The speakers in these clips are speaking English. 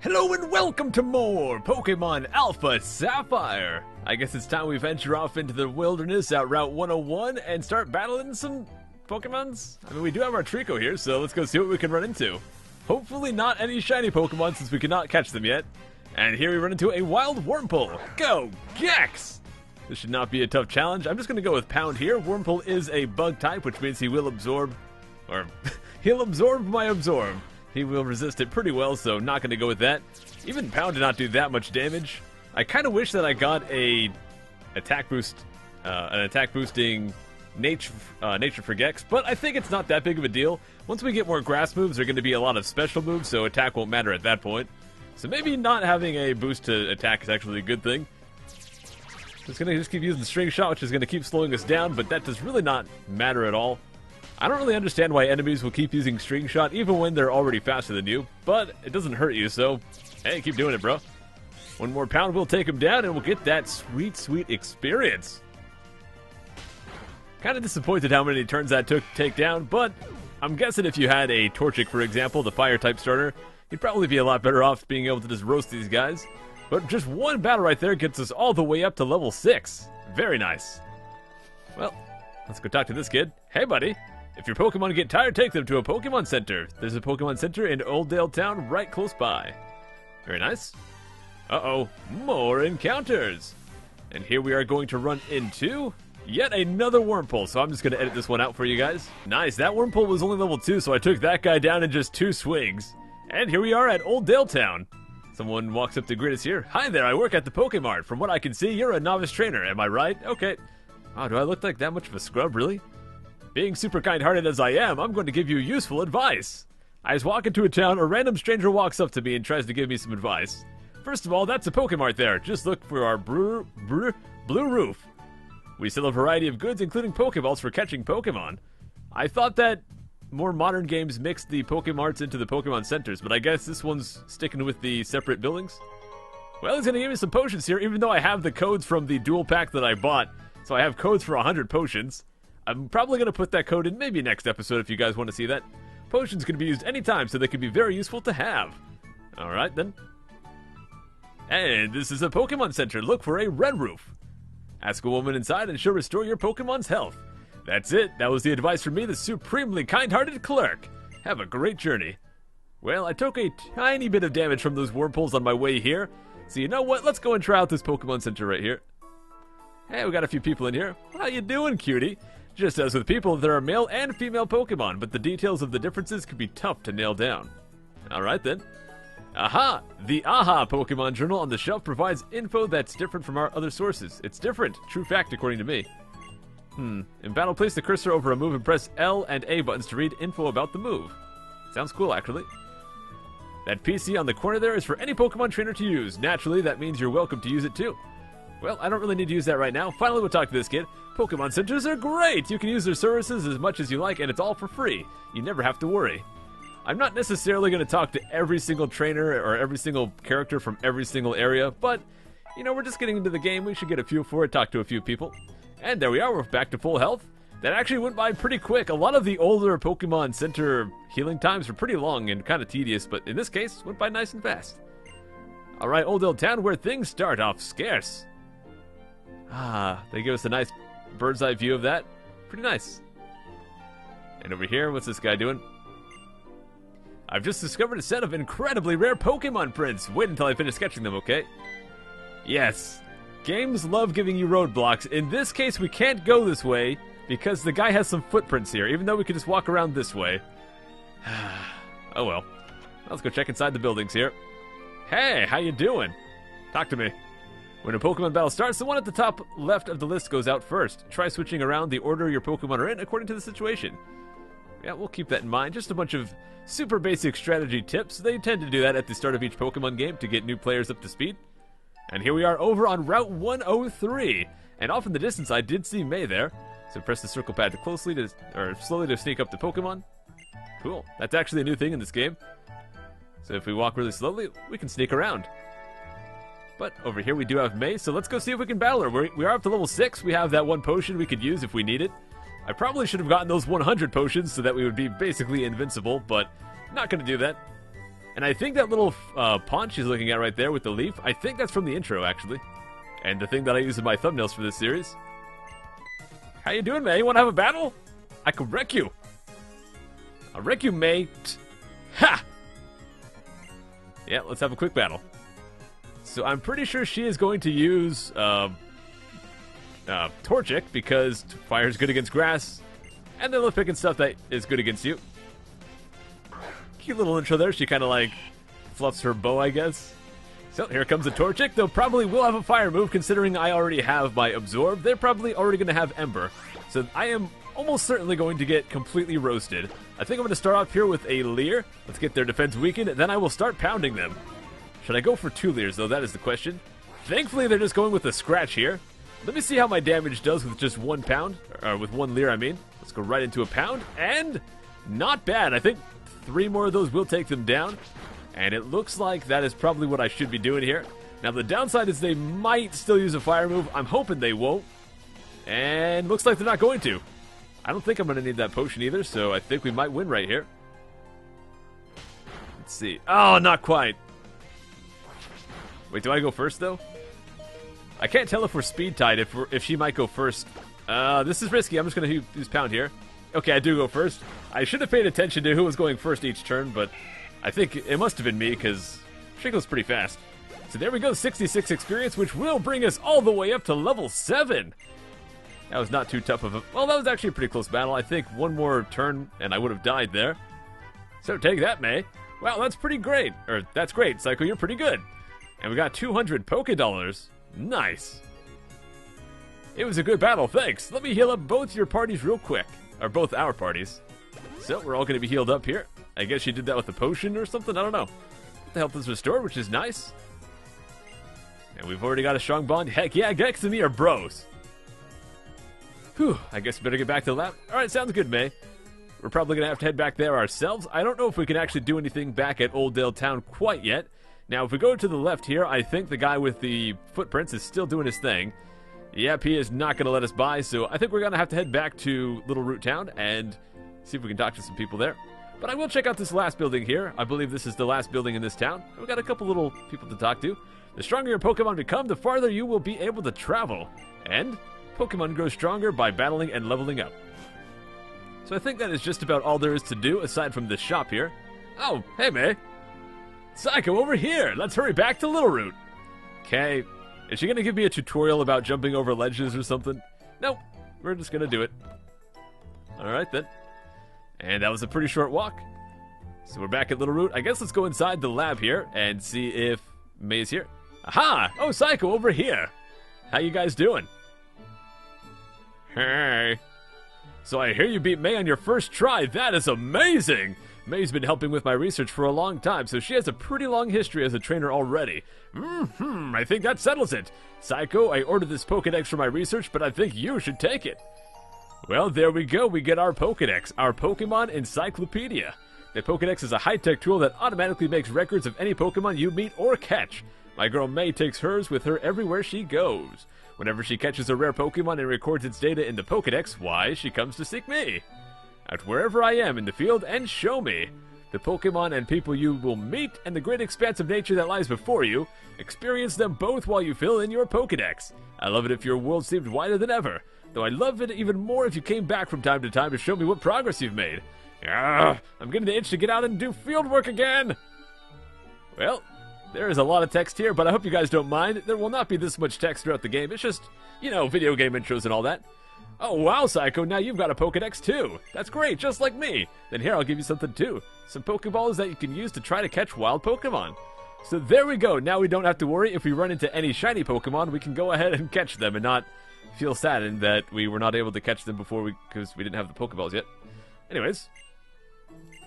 Hello and welcome to more Pokemon Alpha Sapphire! I guess it's time we venture off into the wilderness out Route 101 and start battling some Pokemons? I mean, we do have our Trico here, so let's go see what we can run into. Hopefully not any shiny Pokemon since we cannot catch them yet. And here we run into a wild Wurmple. Go, Gex! This should not be a tough challenge. I'm just going to go with Pound here. Wurmple is a bug type, which means he will absorb, or he'll absorb my absorb. He will resist it pretty well, so not going to go with that. Even Pound did not do that much damage. I kind of wish that I got an attack boosting nature for Gex, but I think it's not that big of a deal. Once we get more grass moves, there are going to be a lot of special moves, so attack won't matter at that point. So maybe not having a boost to attack is actually a good thing. It's going to just keep using the String Shot, which is going to keep slowing us down, but that does really not matter at all. I don't really understand why enemies will keep using String Shot even when they're already faster than you, but it doesn't hurt you, so hey, keep doing it, bro. One more Pound will take him down, and we'll get that sweet, sweet experience. Kind of disappointed how many turns that took to take down, but I'm guessing if you had a Torchic, for example, the Fire-type starter, you'd probably be a lot better off being able to just roast these guys. But just one battle right there gets us all the way up to level 6. Very nice. Well, let's go talk to this kid. Hey, buddy. If your Pokemon get tired, take them to a Pokemon Center. There's a Pokemon Center in Oldale town right close by. Very nice. Uh-oh, more encounters. And here we are going to run into yet another Wurmple, so I'm just going to edit this one out for you guys. Nice, that Wurmple was only level 2, so I took that guy down in just 2 swings. And here we are at Oldale town. Someone walks up to greet us here. Hi there, I work at the Pokemart. From what I can see, you're a novice trainer, am I right? Okay. Wow, do I look like that much of a scrub, really? Being super kind-hearted as I am, I'm going to give you useful advice. I just walk into a town, a random stranger walks up to me and tries to give me some advice. First of all, that's a Pokemart there. Just look for our blue roof. We sell a variety of goods, including Pokeballs for catching Pokemon. I thought that more modern games mixed the Pokemarts into the Pokemon Centers, but I guess this one's sticking with the separate buildings. Well, he's going to give me some potions here, even though I have the codes from the dual pack that I bought. So I have codes for 100 potions. I'm probably going to put that code in maybe next episode if you guys want to see that. Potions can be used anytime, so they can be very useful to have. Alright then. And this is a Pokemon Center. Look for a red roof. Ask a woman inside and she'll restore your Pokemon's health. That's it. That was the advice from me, the supremely kind-hearted clerk. Have a great journey. Well, I took a tiny bit of damage from those Wurmples on my way here. So you know what? Let's go and try out this Pokemon Center right here. Hey, we got a few people in here. How you doing, cutie? Just as with people, there are male and female Pokemon, but the details of the differences can be tough to nail down. Alright then. Aha! The AHA Pokemon Journal on the shelf provides info that's different from our other sources. It's different. True fact, according to me. In battle, place the cursor over a move and press L and A buttons to read info about the move. Sounds cool, actually. That PC on the corner there is for any Pokemon trainer to use. Naturally, that means you're welcome to use it too. Well, I don't really need to use that right now. Finally, we'll talk to this kid. Pokemon Centers are great! You can use their services as much as you like, and it's all for free. You never have to worry. I'm not necessarily going to talk to every single trainer or every single character from every single area, but, you know, we're just getting into the game. We should get a feel for it, talk to a few people. And there we are, we're back to full health. That actually went by pretty quick. A lot of the older Pokemon Center healing times were pretty long and kind of tedious, but in this case, went by nice and fast. Alright, Oldale Town, where things start off scarce. They give us a nice bird's eye view of that. Pretty nice. And over here, what's this guy doing? I've just discovered a set of incredibly rare Pokemon prints. Wait until I finish sketching them, okay? Yes. Games love giving you roadblocks. In this case, we can't go this way because the guy has some footprints here, even though we could just walk around this way. Oh well. Let's go check inside the buildings here. Hey, how you doing? Talk to me. When a Pokemon battle starts, the one at the top left of the list goes out first. Try switching around the order your Pokemon are in according to the situation. Yeah, we'll keep that in mind. Just a bunch of super basic strategy tips. They tend to do that at the start of each Pokemon game to get new players up to speed. And here we are over on Route 103. And off in the distance, I did see May there. So press the circle pad slowly to sneak up the Pokemon. Cool. That's actually a new thing in this game. So if we walk really slowly, we can sneak around. But over here we do have May, so let's go see if we can battle her. We are up to level 6. We have that one potion we could use if we need it. I probably should have gotten those 100 potions so that we would be basically invincible, but not going to do that. And I think that little pond she's looking at right there with the leaf, I think that's from the intro, actually. And the thing that I use in my thumbnails for this series. How you doing, May? You want to have a battle? I could wreck you. I'll wreck you, mate. Ha! Yeah, let's have a quick battle. So I'm pretty sure she is going to use Torchic, because fire is good against grass, and then they're picking stuff that is good against you. Cute little intro there. She kind of like fluffs her bow, I guess. So here comes a Torchic. They'll probably will have a fire move, considering I already have my Absorb. They're probably already going to have Ember. So I am almost certainly going to get completely roasted. I think I'm going to start off here with a Leer. Let's get their defense weakened, then I will start pounding them. Should I go for 2 Leers, though? That is the question. Thankfully, they're just going with a Scratch here. Let me see how my damage does with just 1 pound. Or with 1 Leer, I mean. Let's go right into a pound. And not bad. I think 3 more of those will take them down. And it looks like that is probably what I should be doing here. Now, the downside is they might still use a fire move. I'm hoping they won't. And looks like they're not going to. I don't think I'm going to need that potion either, so I think we might win right here. Let's see. Oh, not quite. Wait, do I go first, though? I can't tell if we're speed tied, if she might go first. This is risky. I'm just going to use pound here. Okay, I do go first. I should have paid attention to who was going first each turn, but I think it must have been me, because she goes pretty fast. So there we go, 66 experience, which will bring us all the way up to level 7. That was not too tough of a... Well, that was actually a pretty close battle. I think 1 more turn, and I would have died there. So take that, May. Wow, that's pretty great. Or, that's great, Psycho, you're pretty good. And we got 200 Pokedollars. Nice. It was a good battle, thanks. Let me heal up both your parties real quick. Or both our parties. So, we're all going to be healed up here. I guess she did that with a potion or something, I don't know. The health is restored, which is nice. And we've already got a strong bond. Heck yeah, Gex and me are bros. Whew, I guess we better get back to the lab. Alright, sounds good, May. We're probably going to have to head back there ourselves. I don't know if we can actually do anything back at Oldale Town quite yet. Now, if we go to the left here, I think the guy with the footprints is still doing his thing. Yep, he is not going to let us by, so I think we're going to have to head back to Little Root Town and see if we can talk to some people there. But I will check out this last building here. I believe this is the last building in this town. We've got a couple little people to talk to. The stronger your Pokemon become, the farther you will be able to travel. And Pokemon grow stronger by battling and leveling up. So I think that is just about all there is to do, aside from this shop here. Oh, hey, May. Psycho, over here! Let's hurry back to Little Root. Okay. Is she going to give me a tutorial about jumping over ledges or something? Nope. We're just going to do it. Alright, then. And that was a pretty short walk. So we're back at Little Root. I guess let's go inside the lab here and see if May's here. Aha! Oh, Psycho, over here. How you guys doing? Hey. So I hear you beat May on your first try. That is amazing! May's been helping with my research for a long time, so she has a pretty long history as a trainer already. I think that settles it. Psycho, I ordered this Pokedex for my research, but I think you should take it. Well, there we go. We get our Pokedex, our Pokemon Encyclopedia. The Pokedex is a high-tech tool that automatically makes records of any Pokemon you meet or catch. My girl May takes hers with her everywhere she goes. Whenever she catches a rare Pokemon and records its data in the Pokedex, why, she comes to seek me. Out wherever I am in the field and show me the Pokemon and people you will meet and the great expanse of nature that lies before you. Experience them both while you fill in your Pokedex. I love it if your world seemed wider than ever, though I love it even more if you came back from time to time to show me what progress you've made. I'm getting the itch to get out and do field work again. Well, there is a lot of text here, but I hope you guys don't mind. There will not be this much text throughout the game. It's just, you know, video game intros and all that. Oh, wow, Psycho, now you've got a Pokedex, too. That's great, just like me. Then here, I'll give you something, too. Some Pokeballs that you can use to try to catch wild Pokemon. So there we go. Now we don't have to worry. If we run into any shiny Pokemon, we can go ahead and catch them and not feel saddened that we were not able to catch them before because we didn't have the Pokeballs yet. Anyways.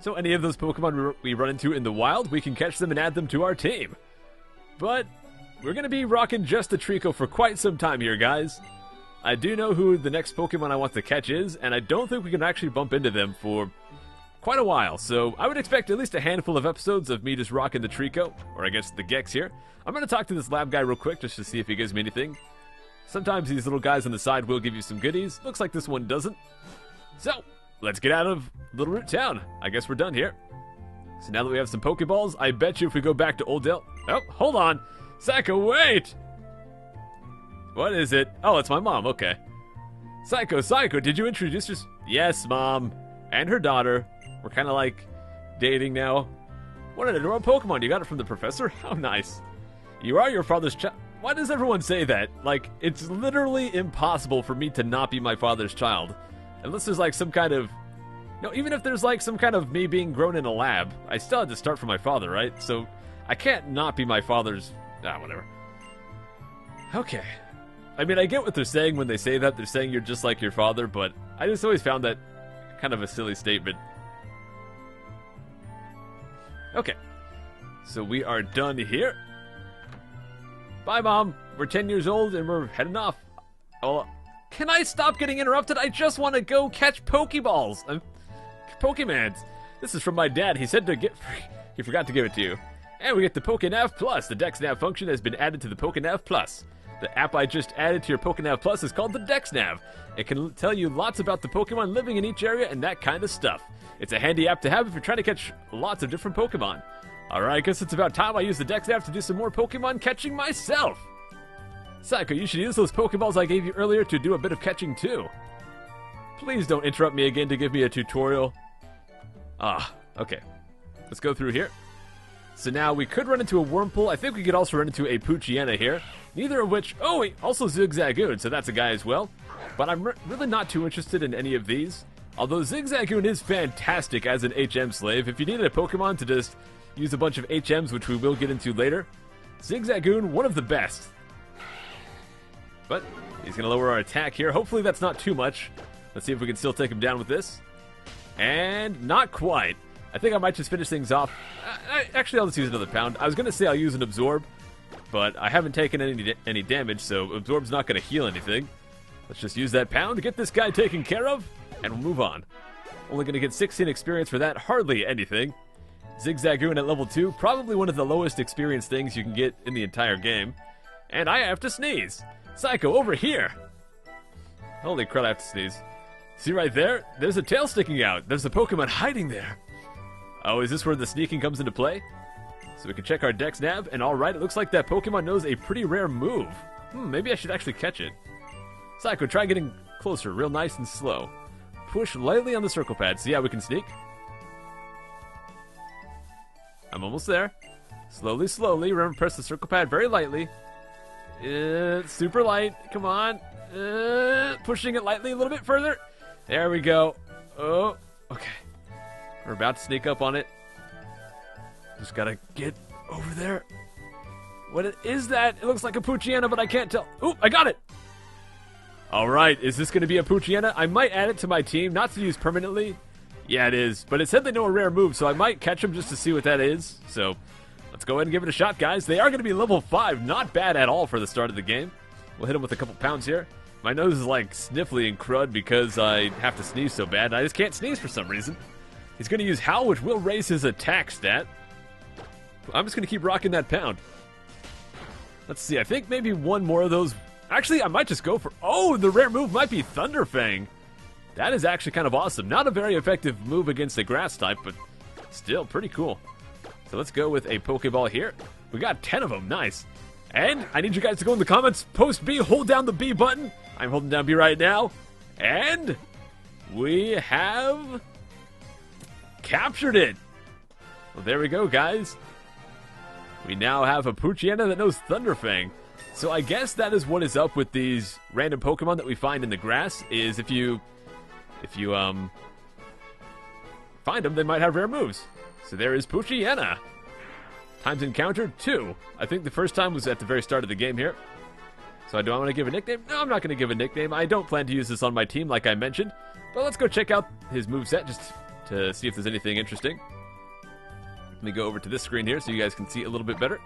So any of those Pokemon we run into in the wild, we can catch them and add them to our team. But we're going to be rocking just the Trico for quite some time here, guys. I do know who the next Pokemon I want to catch is, and I don't think we can actually bump into them for quite a while. So I would expect at least a handful of episodes of me just rocking the Trico, or I guess the Gex here. I'm going to talk to this lab guy real quick just to see if he gives me anything. Sometimes these little guys on the side will give you some goodies. Looks like this one doesn't. So, let's get out of Little Root Town. I guess we're done here. So now that we have some Pokeballs, I bet you if we go back to Oldale... Oh, hold on. Psycho, wait! What is it? Oh, it's my mom, okay. Psycho, did you introduce us? Yes, Mom. And her daughter. We're kind of like dating now. What an adorable Pokemon. You got it from the professor? How nice. You are your father's child. Why does everyone say that? Like, it's literally impossible for me to not be my father's child. Unless there's like some kind of... No, even if there's like some kind of me being grown in a lab, I still had to start from my father, right? So, I can't not be my father's... whatever. Okay. I mean, I get what they're saying when they say that. They're saying you're just like your father, but I just always found that kind of a silly statement. Okay. So we are done here. Bye, Mom. We're 10 years old and we're heading off. Oh, can I stop getting interrupted? I just want to go catch Pokeballs. Pokemans. This is from my dad. He said to get... He forgot to give it to you. And we get the Pokenav Plus. The DexNav function has been added to the Pokenav Plus. The app I just added to your Pokenav Plus is called the DexNav. It can tell you lots about the Pokemon living in each area and that kind of stuff. It's a handy app to have if you're trying to catch lots of different Pokemon. Alright, I guess it's about time I use the DexNav to do some more Pokemon catching myself. Psycho, you should use those Pokeballs I gave you earlier to do a bit of catching too. Please don't interrupt me again to give me a tutorial. Okay. Let's go through here. So now we could run into a Wurmple. I think we could also run into a Poochyena here. Neither of which... Oh, wait, also Zigzagoon, so that's a guy as well. But I'm really not too interested in any of these. Although Zigzagoon is fantastic as an HM slave. If you needed a Pokemon to just use a bunch of HMs, which we will get into later, Zigzagoon, one of the best. But he's going to lower our attack here. Hopefully that's not too much. Let's see if we can still take him down with this. And not quite. I think I might just finish things off. Actually, I'll just use another pound. I was going to say I'll use an Absorb, but I haven't taken any damage, so Absorb's not going to heal anything. Let's just use that pound to get this guy taken care of, and we'll move on. Only going to get 16 experience for that, hardly anything. Zigzagoon at level 2, probably one of the lowest experience things you can get in the entire game. And I have to sneeze. Psycho, over here! Holy crud, I have to sneeze. See right there? There's a tail sticking out. There's a Pokemon hiding there. Oh, is this where the sneaking comes into play? So we can check our Dex Nav, and alright, it looks like that Pokemon knows a pretty rare move. Maybe I should actually catch it. Psycho, try getting closer, real nice and slow. Push lightly on the circle pad. See how we can sneak? I'm almost there. Slowly, slowly. Remember, press the circle pad very lightly. Super light. Come on. Pushing it lightly a little bit further. There we go. Oh, okay. We're about to sneak up on it. Just gotta get over there. What is that? It looks like a Poochyena, but I can't tell. Ooh, I got it! Alright, is this gonna be a Poochyena? I might add it to my team, not to use permanently. Yeah, it is. But it said they know a rare move, so I might catch them just to see what that is. So, let's go ahead and give it a shot, guys. They are gonna be level 5. Not bad at all for the start of the game. We'll hit them with a couple pounds here. My nose is like sniffly and crud because I have to sneeze so bad. I just can't sneeze for some reason. He's going to use Howl, which will raise his attack stat. I'm just going to keep rocking that pound. Let's see. I think maybe one more of those. Actually, I might just go for... Oh, the rare move might be Thunderfang. That is actually kind of awesome. Not a very effective move against a grass type, but still pretty cool. So let's go with a Pokeball here. We got 10 of them. Nice. And I need you guys to go in the comments, post B, hold down the B button. I'm holding down B right now. And we have captured it. Well, there we go, guys. We now have a Poochyena that knows Thunderfang. So I guess that is what is up with these random Pokemon that we find in the grass, is if you find them, they might have rare moves. So there is Poochyena. Times encountered, 2. I think the first time was at the very start of the game here. So do I want to give a nickname? No, I'm not going to give a nickname. I don't plan to use this on my team like I mentioned. But let's go check out his moveset just to see if there's anything interesting. Let me go over to this screen here so you guys can see a little bit better.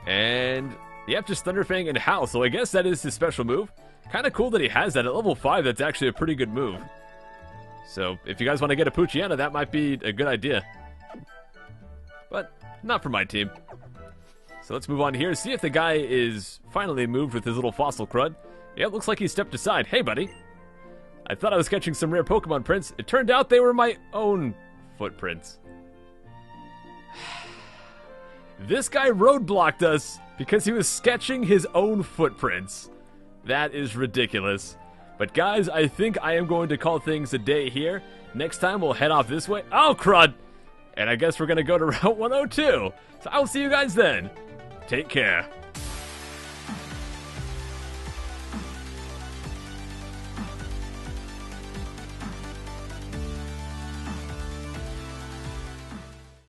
And, yep, just Thunderfang and Howl. So I guess that is his special move. Kind of cool that he has that at level 5. That's actually a pretty good move. So if you guys want to get a Poochyena, that might be a good idea. But not for my team. So let's move on here. See if the guy is finally moved with his little fossil crud. Yeah, it looks like he stepped aside. Hey, buddy. I thought I was catching some rare Pokemon prints. It turned out they were my own footprints. This guy roadblocked us because he was sketching his own footprints. That is ridiculous. But guys, I think I am going to call things a day here. Next time we'll head off this way. Oh, crud! And I guess we're going to go to Route 102. So I'll see you guys then. Take care.